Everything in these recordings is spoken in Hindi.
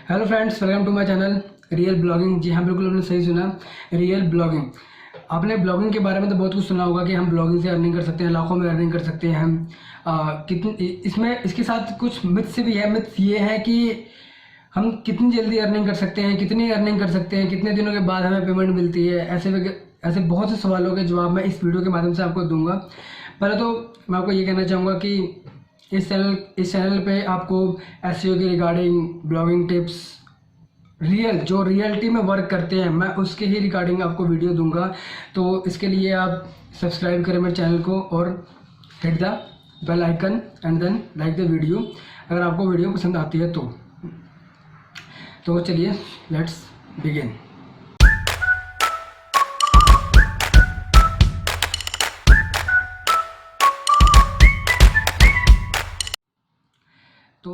Hello friends, welcome to my channel real blogging. जी हाँ, बिल्कुल आपने सही सुना, रियल ब्लॉगिंग। आपने ब्लॉगिंग के बारे में तो बहुत कुछ सुना होगा कि हम ब्लॉगिंग से अर्निंग कर सकते हैं, लाखों में अर्निंग कर सकते हैं हम। कितनी इसमें इसके साथ कुछ मिथ्स भी है। मिथ्स ये है कि हम कितनी जल्दी अर्निंग कर सकते हैं, कितनी अर्निंग कर सकते हैं, कितने दिनों के बाद हमें पेमेंट मिलती है। ऐसे बहुत से सवालों के जवाब मैं इस वीडियो के माध्यम से आपको दूंगा। पहले तो मैं आपको ये कहना चाहूँगा कि इस चैनल पे आपको एसईओ के रिगार्डिंग ब्लॉगिंग टिप्स, जो रियलिटी में वर्क करते हैं, मैं उसके ही रिगार्डिंग आपको वीडियो दूंगा। तो इसके लिए आप सब्सक्राइब करें मेरे चैनल को और hit the bell icon and then like the video अगर आपको वीडियो पसंद आती है तो चलिए लेट्स बिगिन। तो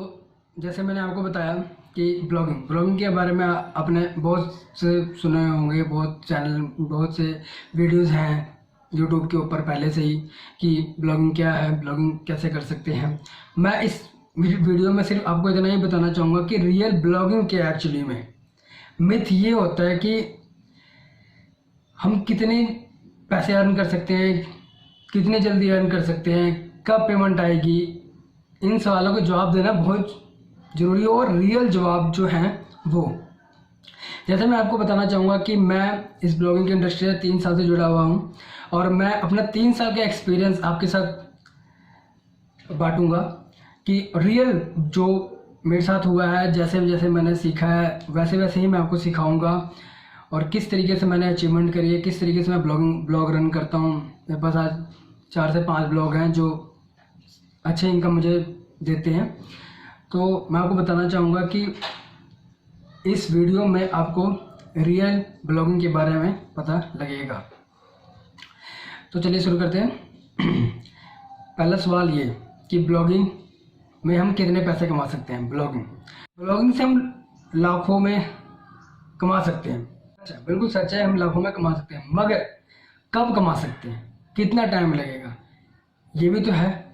जैसे मैंने आपको बताया कि ब्लॉगिंग के बारे में आपने बहुत से सुने होंगे, बहुत से वीडियोस हैं यूट्यूब के ऊपर पहले से ही कि ब्लॉगिंग क्या है, ब्लॉगिंग कैसे कर सकते हैं। मैं इस वीडियो में सिर्फ आपको इतना ही बताना चाहूँगा कि रियल ब्लॉगिंग क्या है। एक्चुअली में मिथ ये होता है कि हम कितने पैसे अर्न कर सकते हैं, कितने जल्दी अर्न कर सकते हैं, कब पेमेंट आएगी। इन सवालों को जवाब देना बहुत ज़रूरी है और रियल जवाब जो हैं वो, जैसे मैं आपको बताना चाहूँगा कि मैं इस ब्लॉगिंग की इंडस्ट्री से 3 साल से जुड़ा हुआ हूँ और मैं अपना 3 साल का एक्सपीरियंस आपके साथ बांटूंगा कि रियल जो मेरे साथ हुआ है, जैसे जैसे मैंने सीखा है वैसे वैसे ही मैं आपको सिखाऊंगा और किस तरीके से मैंने अचीवमेंट करी है, किस तरीके से मैं ब्लॉग रन करता हूँ। मेरे पास आज 4 से 5 ब्लॉग हैं जो अच्छे इनकम मुझे देते हैं। तो मैं आपको बताना चाहूँगा कि इस वीडियो में आपको रियल ब्लॉगिंग के बारे में पता लगेगा। तो चलिए शुरू करते हैं। पहला सवाल ये कि ब्लॉगिंग में हम कितने पैसे कमा सकते हैं। ब्लॉगिंग से हम लाखों में कमा सकते हैं। अच्छा, बिल्कुल सच है, हम लाखों में कमा सकते हैं, मगर कब कमा सकते हैं, कितना टाइम लगेगा, ये भी तो है।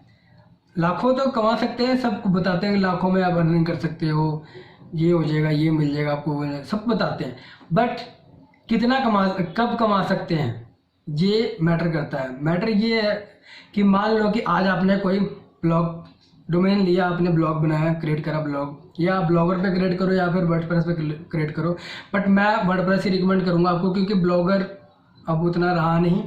लाखों तो कमा सकते हैं, सबको बताते हैं कि लाखों में आप अर्निंग कर सकते हो, ये हो जाएगा, ये मिल जाएगा आपको, सब बताते हैं। बट कब कमा सकते हैं, ये मैटर करता है। मैटर ये है कि मान लो कि आज आपने कोई ब्लॉग डोमेन लिया, आपने ब्लॉग बनाया, क्रिएट करा ब्लॉग, या ब्लॉगर पे क्रिएट करो या फिर वर्डप्रेस पे क्रिएट करो। बट मैं वर्डप्रेस ही रिकमेंड करूँगा आपको, क्योंकि ब्लॉगर अब उतना रहा नहीं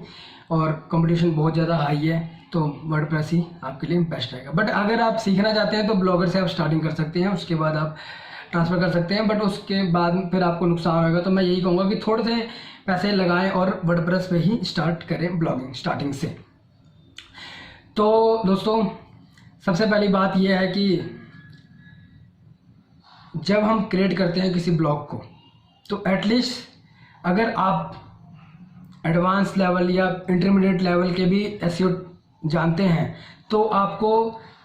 और कंपटीशन बहुत ज़्यादा हाई है, तो वर्डप्रेस ही आपके लिए बेस्ट रहेगा। बट अगर आप सीखना चाहते हैं तो ब्लॉगर से आप स्टार्टिंग कर सकते हैं, उसके बाद आप ट्रांसफ़र कर सकते हैं। बट उसके बाद फिर आपको नुकसान होगा। तो मैं यही कहूँगा कि थोड़े से पैसे लगाएं और वर्डप्रेस पे ही स्टार्ट करें ब्लॉगिंग स्टार्टिंग से। तो दोस्तों, सबसे पहली बात यह है कि जब हम क्रिएट करते हैं किसी ब्लॉग को, तो एटलीस्ट अगर आप एडवांस लेवल या इंटरमीडिएट लेवल के भी एसईओ जानते हैं तो आपको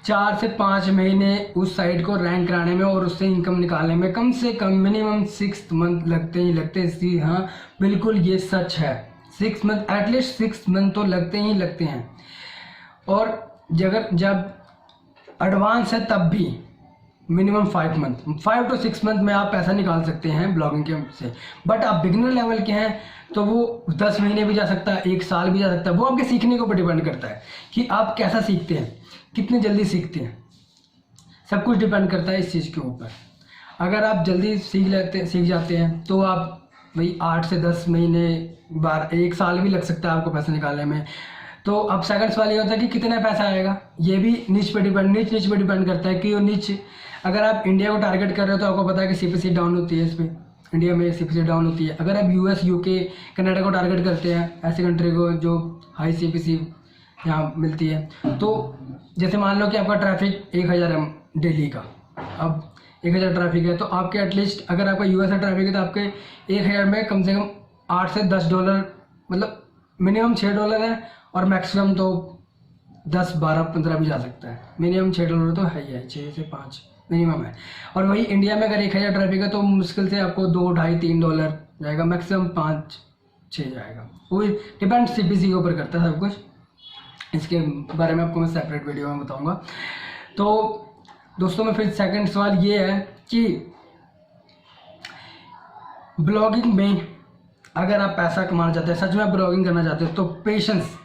4 से 5 महीने उस साइट को रैंक कराने में और उससे इनकम निकालने में कम से कम मिनिमम 6 मंथ लगते ही लगते हैं। जी हाँ, बिल्कुल ये सच है, 6 मंथ, एटलीस्ट 6 मंथ तो लगते ही लगते हैं। और जब एडवांस है तब भी मिनिमम 5 to 6 मंथ में आप पैसा निकाल सकते हैं ब्लॉगिंग के से। बट आप बिगिनर लेवल के हैं तो वो 10 महीने भी जा सकता है, 1 साल भी जा सकता है। वो आपके सीखने के ऊपर डिपेंड करता है कि आप कैसा सीखते हैं, कितने जल्दी सीखते हैं, सब कुछ डिपेंड करता है इस चीज़ के ऊपर। अगर आप जल्दी सीख जाते हैं तो आप वही 8 से 10 महीने, 1 साल भी लग सकता है आपको पैसा निकालने में। तो अब सेकंड सवाल ये होता है कि कितना पैसा आएगा। ये भी नीच पे डिपेंड करता है कि वो नीच, अगर आप इंडिया को टारगेट कर रहे हो तो आपको पता है कि सीपीसी डाउन होती है, इस पर इंडिया में सीपीसी डाउन होती है। अगर आप यूएस, यूके, कनाडा को टारगेट करते हैं, ऐसे कंट्री को जो हाई सीपीसी यहाँ मिलती है, तो जैसे मान लो कि आपका ट्रैफिक 1000 है डेली का, अब 1000 ट्रैफिक है तो आपके एटलीस्ट, अगर आपका यूएस का ट्रैफिक है तो आपके 1000 में कम से कम $8 से $10, मतलब मिनिमम $6 है और मैक्सिमम तो 10, 12, 15 भी जा सकता है। मिनिमम $6 तो है ही है, 6 से 5 मिनिमम है। और वही इंडिया में अगर 1000 ट्रैफिक है तो मुश्किल से आपको $2, ढाई, $3 जाएगा, मैक्सिमम 5, 6 जाएगा। वो डिपेंड सीपीसी के ऊपर करता है सब कुछ। इसके बारे में आपको मैं सेपरेट वीडियो में बताऊंगा। तो दोस्तों, में फिर सेकंड सवाल ये है कि ब्लॉगिंग में अगर आप पैसा कमाना चाहते हैं, सच में ब्लॉगिंग करना चाहते हैं, तो पेशेंस,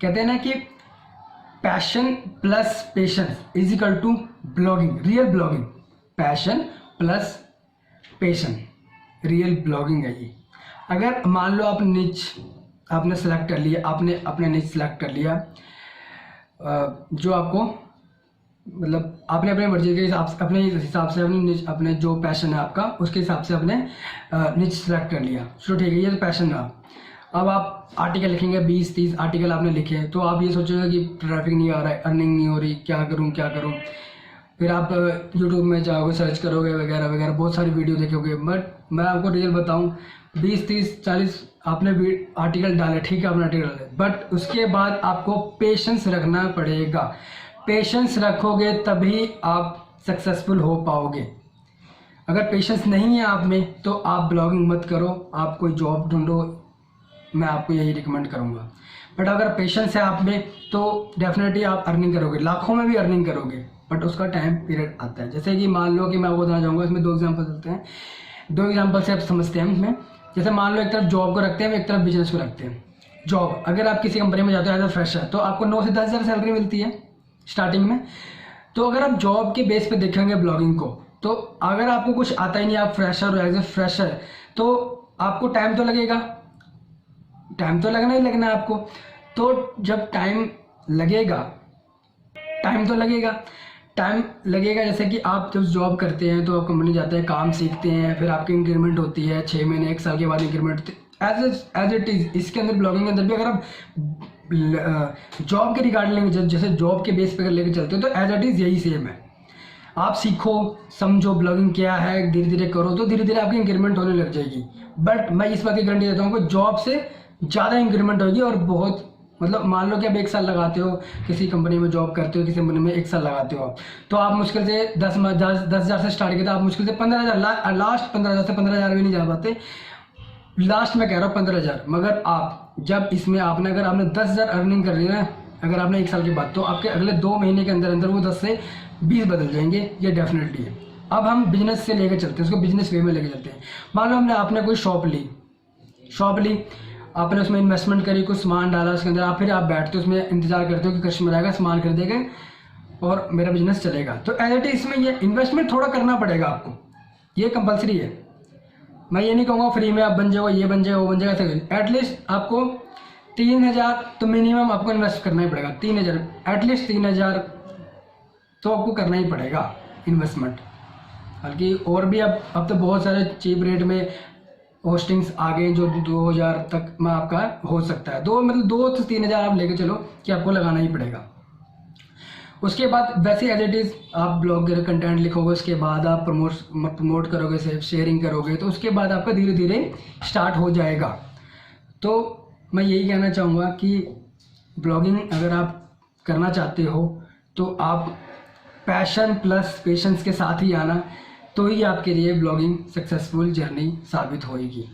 कहते हैं ना कि passion plus patience is equal to blogging, real blogging. Passion plus patience, real blogging है ये। अगर मान लो आप निच आपने सेलेक्ट कर लिया, आपने अपने निच सेलेक्ट कर लिया, जो आपको मतलब आपने अपनी मर्जी के हिसाब से, अपने हिसाब से अपने जो पैशन है आपका, उसके हिसाब से अपने निच सेलेक्ट कर लिया। चलो ठीक है, ये तो पैशन रहा। अब आप आर्टिकल लिखेंगे, 20-30 आर्टिकल आपने लिखे, तो आप ये सोचोगे कि ट्रैफिक नहीं आ रहा है, अर्निंग नहीं हो रही, क्या करूँ क्या करूँ। फिर आप यूट्यूब में जाओगे, सर्च करोगे वगैरह वगैरह, बहुत सारी वीडियो देखोगे। बट मैं आपको रियल बताऊँ, 20-30-40 आपने आर्टिकल डाले, ठीक है, आपने आर्टिकल डाले, बट उसके बाद आपको पेशेंस रखना पड़ेगा। पेशेंस रखोगे तभी आप सक्सेसफुल हो पाओगे। अगर पेशेंस नहीं है आप में, तो आप ब्लॉगिंग मत करो, आप कोई जॉब ढूंढो, मैं आपको यही रिकमेंड करूँगा। बट अगर पेशेंस है आप में, तो डेफिनेटली आप अर्निंग करोगे, लाखों में भी अर्निंग करोगे, बट उसका टाइम पीरियड आता है। जैसे कि मान लो कि मैं आपको बताना चाहूँगा, इसमें 2 एग्जाम्पल चलते हैं, 2 एग्जाम्पल से आप समझते हैं इसमें। जैसे मान लो एक तरफ जॉब को रखते हैं, एक तरफ बिजनेस को रखते हैं। जॉब, अगर आप किसी कंपनी में जाते हो एज अ फ्रेशर, तो आपको 9 से 10 हज़ार सैलरी मिलती है स्टार्टिंग में। तो अगर आप जॉब के बेस पे देखेंगे ब्लॉगिंग को, तो अगर आपको कुछ आता ही नहीं, आप फ्रेशर हो, एज ए फ्रेशर, तो आपको टाइम तो लगेगा, टाइम तो लगना ही लगना है आपको। तो जब टाइम लगेगा, जैसे कि आप जब जॉब करते हैं तो आप कंपनी जाते हैं, काम सीखते हैं, फिर आपकी इंक्रीमेंट होती है 6 महीने 1 साल के बाद इंक्रीमेंट, एज इट इज़ इसके अंदर ब्लॉगिंग के अंदर भी अगर आप जॉब के रिगार्डिंग जैसे जॉब के बेस पे लेकर चलते हो, तो एज इट इज़ यही सेम है। आप सीखो, समझो ब्लॉगिंग क्या है, धीरे धीरे करो, तो धीरे धीरे आपकी इंक्रीमेंट होने लग जाएगी। बट मैं इस बात की गारंटी देता हूँ कि जॉब से ज़्यादा इंक्रीमेंट होगी, और बहुत, मतलब मान लो कि आप 1 साल लगाते हो, किसी कंपनी में जॉब करते हो, किसी कंपनी में 1 साल लगाते हो, तो आप मुश्किल से 10 हज़ार से स्टार्ट किया, तो आप मुश्किल से 15,000, लास्ट 15,000 से 15,000 भी नहीं जा पाते, लास्ट में कह रहा हूँ 15,000। मगर आप जब इसमें आपने 10 हज़ार अर्निंग कर रही है ना, अगर आपने 1 साल के बाद, तो आपके अगले 2 महीने के अंदर अंदर वो 10 से 20 बदल जाएंगे, ये डेफिनेटली है। अब हम बिजनेस से लेकर चलते हैं, उसको बिजनेस वे में लेकर चलते हैं। मान लो आपने कोई शॉप ली, आपने उसमें इन्वेस्टमेंट करी, कुछ सामान डाला उसके अंदर, फिर आप बैठते हो उसमें, इंतजार करते हो कि कस्टमर आएगा, सामान खरीदेगा और मेरा बिजनेस चलेगा। तो एज इट इज इसमें ये इन्वेस्टमेंट थोड़ा करना पड़ेगा आपको, ये कंपलसरी है। मैं ये नहीं कहूँगा फ्री में आप बन जाओ, ये बन जाओ, वो बन जाएगा, एटलीस्ट आपको 3,000 तो मिनिमम आपको इन्वेस्ट करना ही पड़ेगा। 3,000, एटलीस्ट 3,000 तो आपको करना ही पड़ेगा इन्वेस्टमेंट। बल्कि और भी अब तो बहुत सारे चीप रेट में होस्टिंग्स आ गए, जो 2,000 तक में आपका हो सकता है। 2 से 3,000 आप लेके चलो कि आपको लगाना ही पड़ेगा। उसके बाद वैसे एज इट इज़ आप ब्लॉग कंटेंट लिखोगे, उसके बाद आप प्रमोट करोगे, शेयरिंग करोगे, तो उसके बाद आपका धीरे धीरे स्टार्ट हो जाएगा। तो मैं यही कहना चाहूँगा कि ब्लॉगिंग अगर आप करना चाहते हो, तो आप पैशन प्लस पेशेंस के साथ ही आना, तो ही आपके लिए ब्लॉगिंग सक्सेसफुल जर्नी साबित होएगी।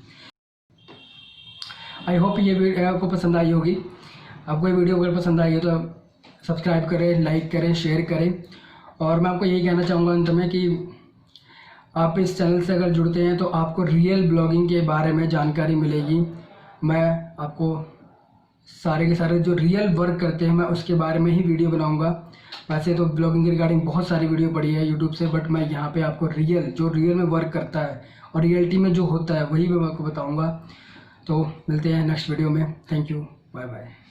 आई होप ये वीडियो आपको पसंद आई होगी। आपको ये वीडियो अगर पसंद आई है तो सब्सक्राइब करें, लाइक करें, शेयर करें। और मैं आपको यही कहना चाहूँगा अंत में कि आप इस चैनल से अगर जुड़ते हैं तो आपको रियल ब्लॉगिंग के बारे में जानकारी मिलेगी। मैं आपको सारे के सारे जो रियल वर्क करते हैं, मैं उसके बारे में ही वीडियो बनाऊंगा। वैसे तो ब्लॉगिंग के रिगार्डिंग बहुत सारी वीडियो पड़ी है यूट्यूब से, बट मैं यहाँ पे आपको जो रियल में वर्क करता है और रियलिटी में जो होता है वही मैं आपको बताऊंगा। तो मिलते हैं नेक्स्ट वीडियो में। Thank you, bye bye.